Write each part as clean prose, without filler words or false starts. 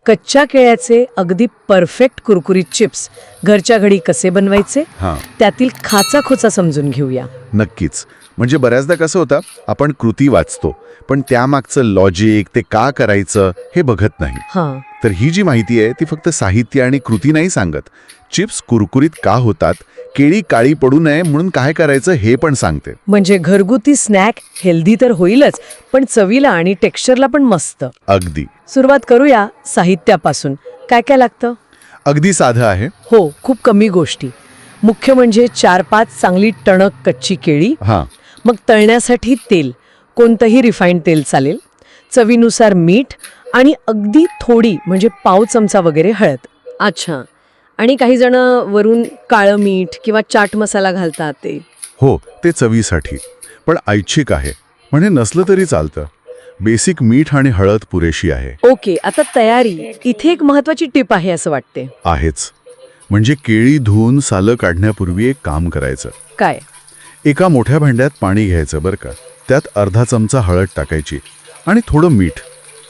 कच्च्या केळ्याचे अगदी परफेक्ट कुरकुरीत चिप्स घरच्या घरी कसे बनवायचे हां त्यातील खाचाखोचा समजून घेऊया. नक्कीच. म्हणजे बऱ्याचदा कसं होतं, आपण कृती वाचतो पण त्यामागचं लॉजिक, ते का करायचं हे बघत नाही. हां, तर ही जी माहिती आहे ती फक्त साहित्य आणि कृती नाही सांगत. चिप्स कुरकुरीत का होतात, केळी काळी पडू नये म्हणून काय करायचं हे पण सांगते. म्हणजे घरगुती स्नॅक हेल्दी तर होईलच, पण चवीला आणि टेक्स्चरला पण मस्त. अगदी सुरुवात करूया साहित्यापासून. काय काय लागतं? अगदी साधं आहे. हो, खूप कमी गोष्टी. मुख्य म्हणजे 4-5 चांगली टणक कच्ची केळी, हां मग तळण्यासाठी तेल, कोणतंही रिफाईंड तेल चालेल, चवीनुसार मीठ आणि अगदी थोडी म्हणजे पाव चमचा वगैरे हळद. अच्छा, आणि काही जण वरून काळं मीठ किंवा चाट मसाला घालतात ते. हो, ते चवीसाठी, पण ऐच्छिक आहे, म्हणजे नसलं तरी चालतं. बेसिक मीठ आणि हळद पुरेशी आहे. ओके, आता तयारी. इथे एक महत्वाची टिप आहे असं वाटते. आहेच. म्हणजे केळी धुवून सालं काढण्यापूर्वी एक काम करायचं. काय? एका मोठ्या भांड्यात पाणी घ्यायचं बरं का. त्यात अर्धा चमचा हळद टाकायची आणि थोडं मीठ,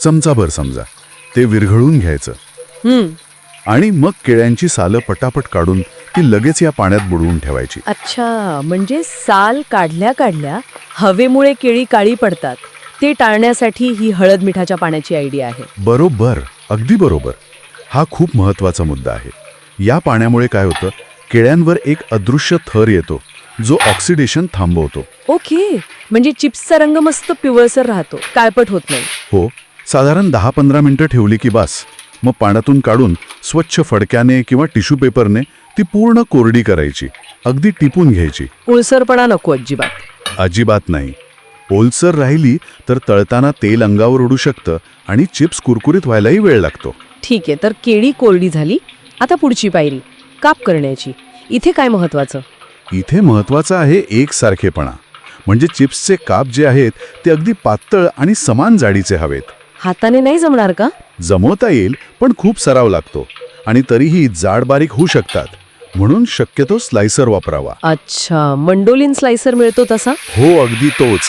चमचाभर समजा, ते विरघळून घ्यायचं. आणि मग केळ्यांची सालं पटापट काढून ती लगेच या पाण्यात बुडवून ठेवायची. अच्छा, म्हणजे साल काढल्या काढल्या हवेमुळे केळी काळी पडतात, ते टाळण्यासाठी ही हळद मिठाच्या पाण्याची आयडिया आहे. बरोबर, अगदी बरोबर. हा खूप महत्वाचा मुद्दा आहे. या पाण्यामुळे काय होतं, केळ्यांवर एक अदृश्य थर येतो जो ऑक्सिडेशन थांबवतो. ओके, म्हणजे चिप्सचा रंग मस्त पिवळसर राहतो, काळपट होत नाही. हो, साधारण 10-15 मिनिटं ठेवली की बास. मग पाण्यातून काढून स्वच्छ फडक्याने किंवा टिश्यू पेपरने ती पूर्ण कोरडी करायची. अगदी टिपून घ्यायची. उळसरपणा नको अजिबात. अजिबात नाही. ओलसर राहिली तर तळताना तेल अंगावर उडू शकतं आणि चिप्स कुरकुरीत व्हायलाही वेळ लागतो. ठीक आहे, तर केळी कोरडी झाली. आता पुढची पायरी, काप करण्याची. इथे काय महत्वाचं? इथे महत्वाचं आहे एकसारखेपणा. म्हणजे चिप्सचे काप जे आहेत ते अगदी पातळ आणि समान जाडीचे हवेत. हाताने नाही जमणार का? जमवता येईल, पण खूप सराव लागतो आणि तरीही जाड बारीक होऊ शकतात. म्हणून शक्यतो स्लायसर वापरावा. अच्छा, मंडोलिन स्लायसर मिळतो तसा? हो, अगदी तोच.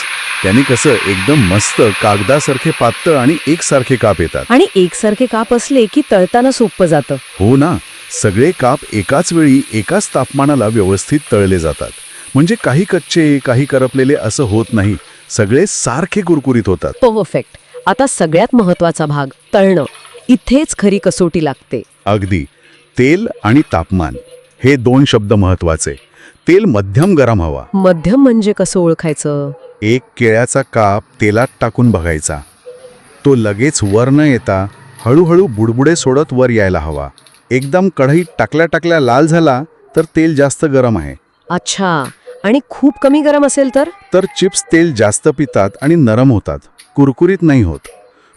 त्याने कसं एकदम मस्त कागदासारखे पातळ आणि एकसारखे काप येतात. आणि एकसारखे काप असले की तळताना सोपं जातं. हो ना, सगळे काप एकाच वेळी एकाच तापमानाला व्यवस्थित तळले जातात. म्हणजे काही कच्चे, काही करपलेले असं होत नाही. सगळे सारखे कुरकुरीत होतात. परफेक्ट. आता सगळ्यात महत्वाचा भाग, तळणं. इथेच खरी कसोटी लागते. अगदी. तेल आणि तापमान हे 2 शब्द महत्वाचे. तेल मध्यम गरम हवा. मध्यम म्हणजे कसं ओळखायचं? एक केळ्याचा काप तेलात टाकून बघायचा. तो लगेच वर न येता हळूहळू बुडबुडे सोडत वर यायला हवा. एकदम कढईत टाकल्या टाकल्या लाल झाला तर तेल जास्त गरम आहे. अच्छा, आणि खूप कमी गरम असेल तर? चिप्स तेल जास्त पितात आणि नरम होतात, कुरकुरीत नाही होत.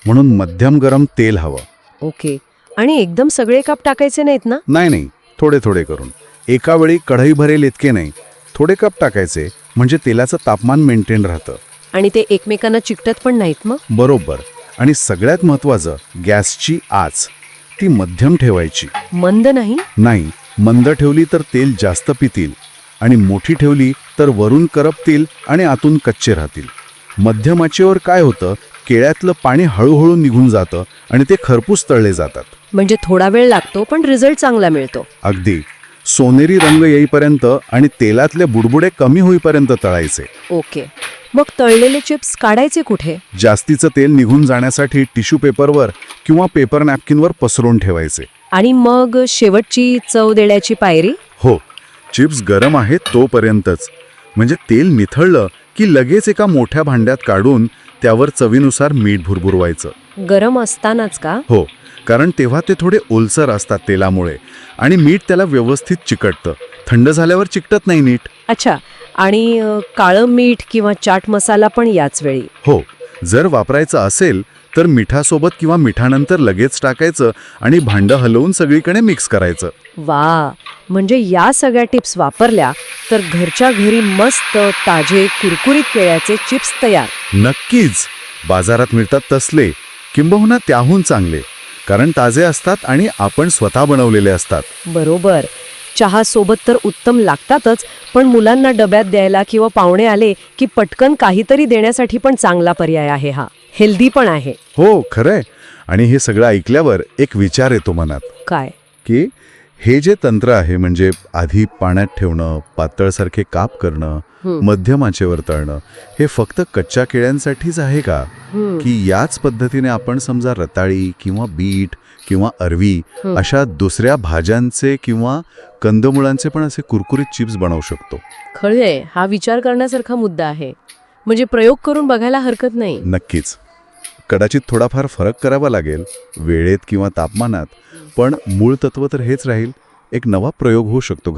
म्हणून मध्यम गरम तेल हवं. ओके, आणि एकदम सगळे काप टाकायचे नाहीत ना? नाही, थोडे थोडे करून. एका वेळी कढई भरेल इतके नाही. थोडे कप टाकायचे म्हणजे तेलाचं तापमान मेंटेन राहतं. आणि ते एकमेकांना चिकटत पण नाहीत मग? बरोबर. आणि सगळ्यात महत्वाचं, गॅसची आच ती मध्यम ठेवायची. मंद नाही? नाही, मंद ठेवली तर तेल जास्त पितील आणि मोठी ठेवली तर वरून करपतील आणि आतून कच्चे राहतील. मध्यम आचेवर काय होतं, केळ्यातलं पाणी हळूहळू निघून जातं आणि ते खरपूस तळले जातात. म्हणजे थोडा वेळ लागतो पण रिझल्ट चांगला मिळतो. अगदी. सोनेरी रंग येईपर्यंत आणि तेलातले बुडबुडे कमी होईपर्यंत तळायचे. ओके, मग तळलेले चिप्स काढायचे कुठे? जास्तीचं तेल निघून जाण्यासाठी टिश्यू पेपरवर किंवा पेपर नॅपकिनवर पसरून ठेवायचे. आणि मग शेवटची चव देण्याची पायरी? हो, चिप्स गरम आहेत तोपर्यंतच. म्हणजे तेल निथळलं की लगेच एका मोठ्या भांड्यात काढून त्यावर चवीनुसार मीठ भुरभुरवायचं. गरम असतानाच का? हो, कारण तेव्हा ते थोडे ओलसर असतात तेलामुळे आणि मीठ त्याला व्यवस्थित चिकटतं. थंड झाल्यावर चिकटत नाही नीट. अच्छा, आणि काळं मीठ किंवा चाट मसाला पण याच वेळी? हो, जर वापरायचं असेल तर मिठासोबत किंवा मिठानंतर लगेच टाकायचं आणि भांडं हलवून सगळीकडे मिक्स करायचं. वा, म्हणजे या सगळ्या टिप्स वापरल्या तर घरच्या घरी मस्त ताजे कुरकुरीत केळ्याचे चिप्स तयार. नक्कीच. बाजारात मिळतात तसले, किंबहुना त्याहून चांगले, कारण ताजे असतात आणि आपण स्वतः बनवलेले असतात. बरोबर. चहा सोबत तर उत्तम लागतातच, पण मुलांना डब्यात द्यायला किंवा पाहुणे आले की पटकन काहीतरी देण्यासाठी पण चांगला पर्याय आहे हा. हेल्दी पण आहे. हो, खरंय. आणि हे सगळं ऐकल्यावर एक विचार येतो मनात काय? की हे जे तंत्र आहे म्हणजे आधी पाण्यात ठेवणं, पातळसारखे काप करणं, मध्यम आचेवर तळणं, हे फक्त कच्च्या केळ्यांसाठीच आहे का? की याच पद्धतीने आपण समजा रताळी किंवा बीट किंवा अरवी अशा दुसऱ्या भाज्यांचे किंवा कंदमुळांचे पण असे कुरकुरीत चिप्स बनवू शकतो? खरंय, हा विचार करण्यासारखा मुद्दा आहे. म्हणजे प्रयोग करून बघायला हरकत नाही. नक्कीच. कदाचित थोडाफार फरक करावा लागेल वेळेत किंवा तापमानात, पण मूळ तत्व तर हेच राहील. एक नवा प्रयोग होऊ शकतो